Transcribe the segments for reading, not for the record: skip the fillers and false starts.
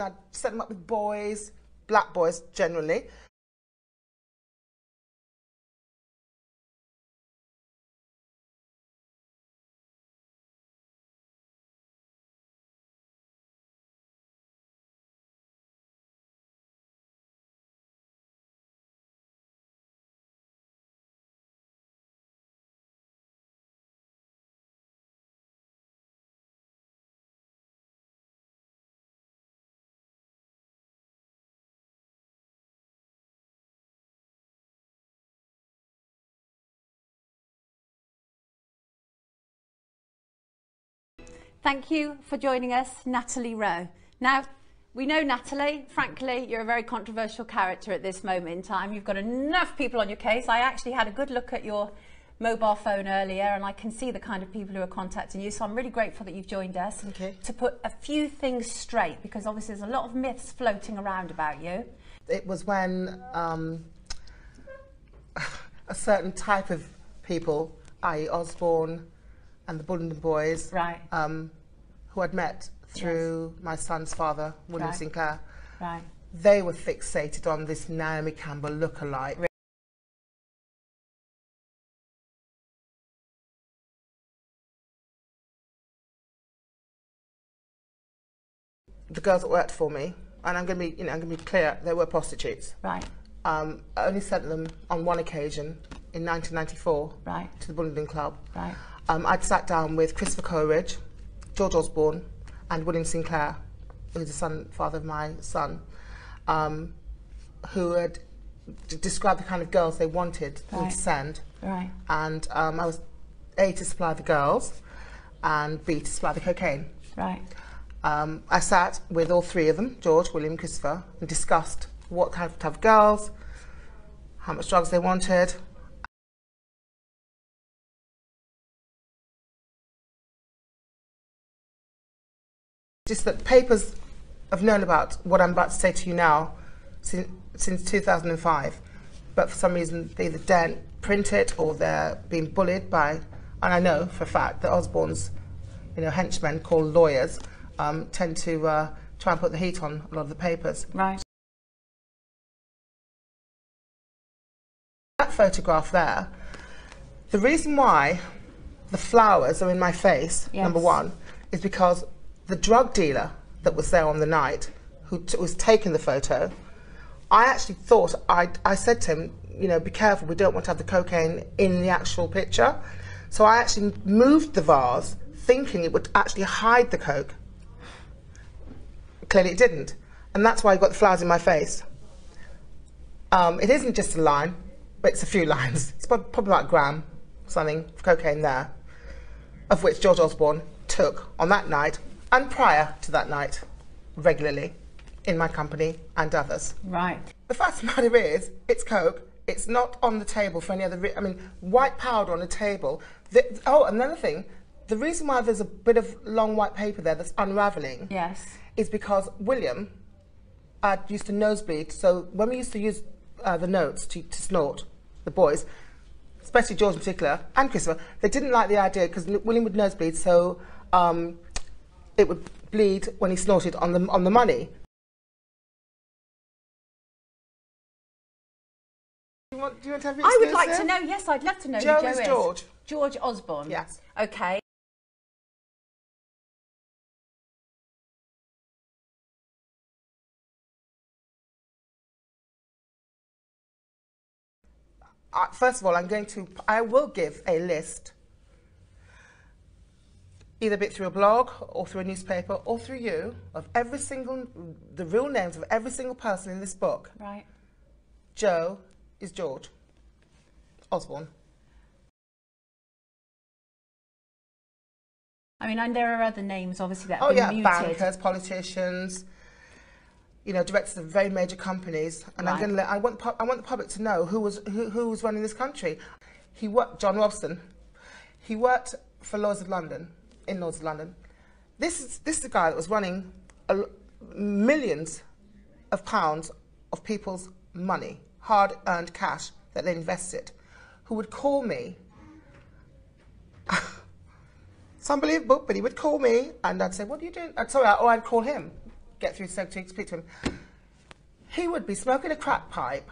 I'd set them up with boys, black boys generally. Thank you for joining us, Natalie Rowe. Now, we know Natalie, frankly, you're a very controversial character at this moment in time. You've got enough people on your case. I actually had a good look at your mobile phone earlier and I can see the kind of people who are contacting you. So I'm really grateful that you've joined us to put a few things straight, because obviously there's a lot of myths floating around about you. It was when a certain type of people, i.e. Osborne and the Bullingdon boys, right. Who I'd met through my son's father, William right. Sinclair, right. they were fixated on this Naomi Campbell look-alike. Really? The girls that worked for me, and I'm going to be clear, they were prostitutes. Right. I only sent them on one occasion in 1994 right. to the Bullingdon Club. Right. I'd sat down with Christopher Coleridge, George Osborne, and William Sinclair, who's the father of my son, who had described the kind of girls they wanted me to send. Right. And I was A, to supply the girls, and B, to supply the cocaine. Right. I sat with all three of them, George, William, Christopher, and discussed what kind of type of girls, how much drugs they wanted. Just that papers have known about what I'm about to say to you now since 2005, but for some reason they either daren't print it or they're being bullied by, and I know for a fact that Osborne's, henchmen called lawyers tend to try and put the heat on a lot of the papers. Right. That photograph there, the reason why the flowers are in my face, number one, is because the drug dealer that was there on the night, who was taking the photo, I actually thought, I said to him, be careful, we don't want to have the cocaine in the actual picture. So I actually moved the vase, thinking it would actually hide the coke. Clearly it didn't. And that's why I got the flowers in my face. It isn't just a line, but it's a few lines. It's probably about a gram, something, of cocaine there, of which George Osborne took on that night, and prior to that night, regularly, in my company and others. Right. The fact of the matter is, it's coke. It's not on the table for any other white powder on a table. Another thing, the reason why there's a bit of long white paper there that's unravelling is because William used to nosebleed. So when we used to use the notes to snort, the boys, especially George in particular, and Christopher, they didn't like the idea because William would nosebleed, so it would bleed when he snorted on the money. Do you want to have it? I would like to know, yes, I'd love to know who Joe is. George. George Osborne? Yes. Okay. First of all, I will give a list, either bit through a blog or through a newspaper or through you, of the real names of every single person in this book. Right. Joe is George Osborne. And there are other names, obviously, that have been muted. Bankers, politicians, directors of very major companies, and right. I want the public to know who was running this country. John Robson. He worked for Lloyd's of London, in Lloyd's of London. This is the guy that was running millions of pounds of people's money, hard-earned cash that they invested, who would call me. It's unbelievable, but he would call me, and I'd say, "What are you doing?" I'd call him. get through to speak to him. He would be smoking a crack pipe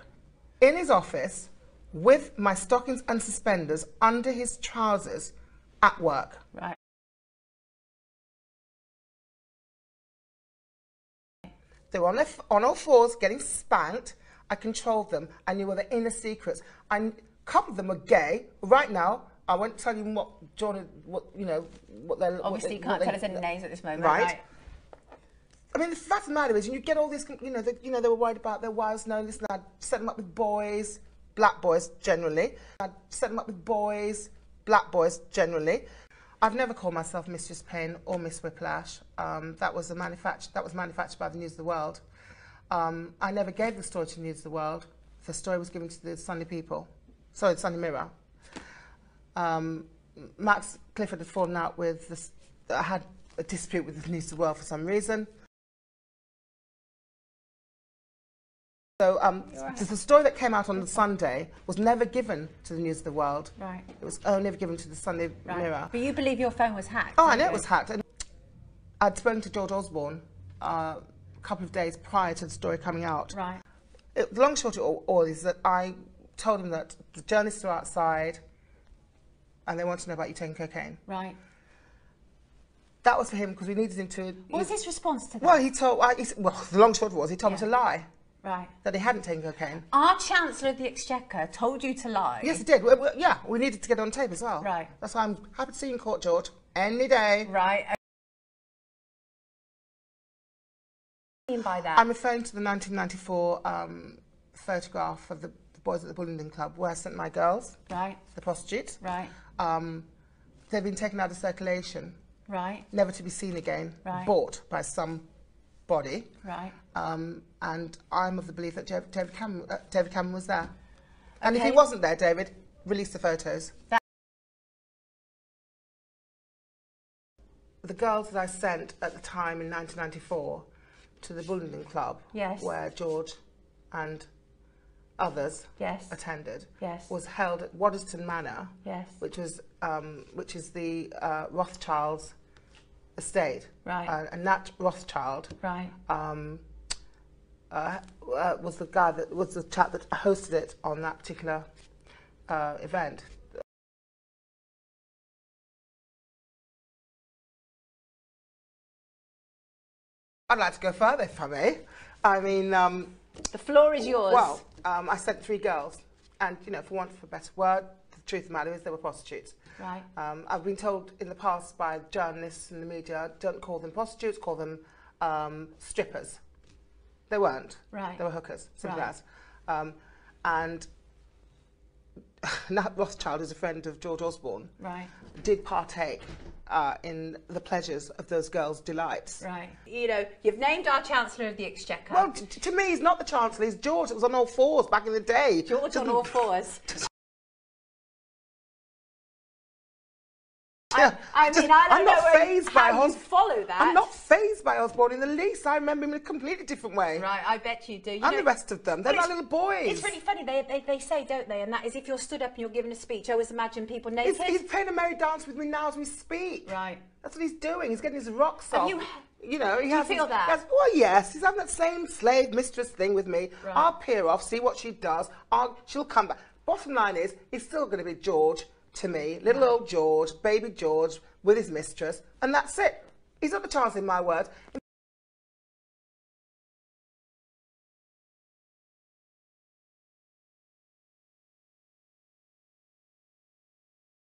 in his office with my stockings and suspenders under his trousers at work. Right. They were on all fours, getting spanked. I controlled them. I knew all the inner secrets. A couple of them were gay. Right now, I won't tell you what they're... Obviously, you can't tell us any names at this moment. Right. I mean, the fact of the matter is, you get all these, they were worried about their wives knowing this, and I'd set them up with boys, black boys generally. I'd set them up with boys, black boys generally. I've never called myself Mistress Payne or Miss Whiplash. That was manufactured by the News of the World. I never gave the story to the News of the World. The story was given to the Sunday the Sunday Mirror. Max Clifford had fallen out with this. I had a dispute with the News of the World for some reason. So the story that came out on the Sunday was never given to the News of the World. Right. It was only ever given to the Sunday Mirror. But you believe your phone was hacked? Oh, I know it was hacked. And I'd spoken to George Osborne a couple of days prior to the story coming out. Right. The long and short of all is that I told him that the journalists are outside and they want to know about you taking cocaine. Right. That was for him because we needed him to... What was his response to that? Well, the long and short was he told me to lie. Right. That he hadn't taken cocaine. Our Chancellor of the Exchequer told you to lie? Yes, he did. Yeah, we needed to get it on tape as well. Right. That's why I'm happy to see you in court, George. Any day. Right. What do you mean by that? I'm referring to the 1994 photograph of the boys at the Bullingdon Club where I sent my girls. Right. The prostitutes. Right. They've been taken out of circulation. Right. Never to be seen again. Right. Bought by somebody. Right. And I'm of the belief that David Cameron was there. And Okay. if he wasn't there, David, release the photos. The girls that I sent at the time in 1994 to the Bullingdon Club, yes, where George and others yes, attended, yes, was held at Waddesdon Manor, yes, which is the Rothschild's estate. Right. And Nat Rothschild, right, was the chap that hosted it on that particular event. I'd like to go further, if I may. I mean, the floor is yours. Well, I sent 3 girls, and for want of a better word, the truth of the matter is they were prostitutes. Right. I've been told in the past by journalists and the media, don't call them prostitutes, call them strippers. They weren't. Right. They were hookers, simple Right. as. And Nat Rothschild, who's a friend of George Osborne, right, did partake in the pleasures of those girls' delights. Right. You've named our Chancellor of the Exchequer. Well, to me, he's not the Chancellor, he's George. It was on all fours back in the day. George on all fours. Yeah, I don't know how you follow that. I'm not fazed by Osborne in the least. I remember him in a completely different way. Right, I bet you do. And the rest of them. They're my little boys. It's really funny. They say, don't they? And that is if you're stood up and you're giving a speech, I always imagine people naked. He's playing a merry dance with me now as we speak. Right. That's what he's doing. He's getting his rocks off. You feel that? Well, yes. He's having that same slave mistress thing with me. Right. I'll peer off, see what she does. She'll come back. Bottom line is, he's still going to be George to me. Little old George, baby George, with his mistress. And that's it. He's not the Chancellor, in my word.